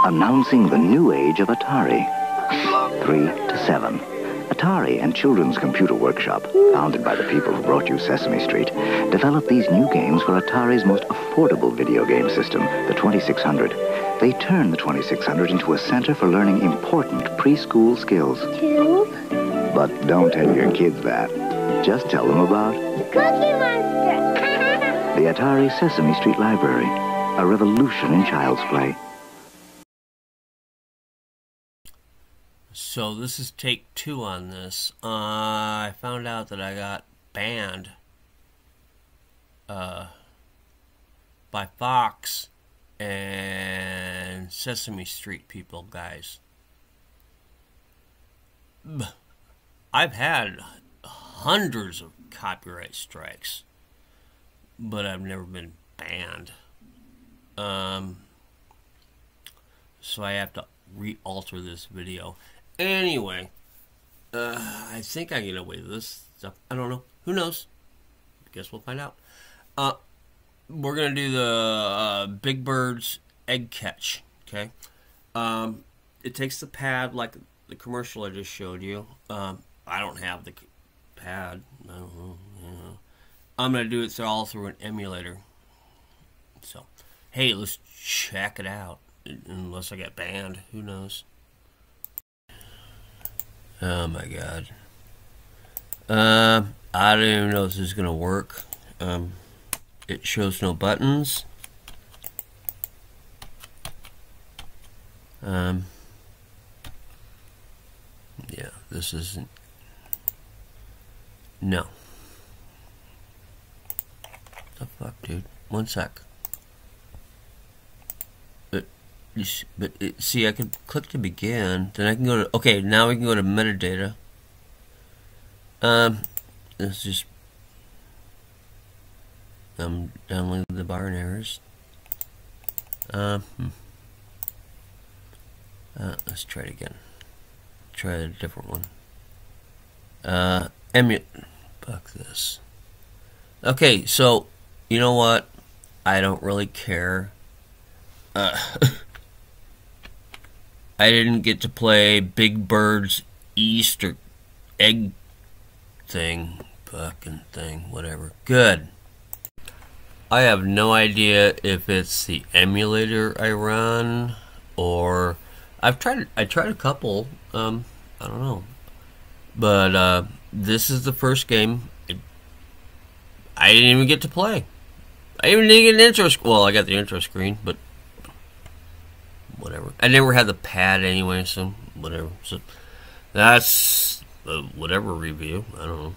announcing the new age of Atari. 3 to 7. Atari and Children's Computer Workshop, founded by the people who brought you Sesame Street, developed these new games for Atari's most affordable video game system, the 2600. They turned the 2600 into a center for learning important preschool skills. 2. But don't tell your kids that. Just tell them about Cookie Monster. the Atari Sesame Street Library, a revolution in child's play. So this is take 2 on this. I found out that I got banned by Fox and Sesame Street people, guys. I've had hundreds of copyright strikes, but I've never been banned. So I have to re-alter this video. Anyway, I think I can get away with this stuff. I don't know. Who knows? Guess we'll find out. We're going to do the Big Bird's egg catch, okay? It takes the pad like the commercial I just showed you. I don't have the pad. I don't know. I'm going to do it all through an emulator. So, hey, let's check it out. Unless I get banned. Who knows? Oh my god. I don't even know if this is gonna work. It shows no buttons. Yeah, this isn't. No. The fuck, dude? One sec. See, I can click to begin. Then I can go to. Okay, now we can go to metadata. It's just. I'm downloading the binaries. Let's try it again. Try a different one. Fuck this. Okay, so you know what? I don't really care. I didn't get to play Big Bird's Easter egg thing. Fucking thing. Whatever. Good. I have no idea if it's the emulator I run or I tried a couple. I don't know. But this is the first game I didn't even get to play. I even didn't get an intro screen. Well, I got the intro screen, but whatever. I never had the pad anyway, so whatever. So that's whatever review. I don't know.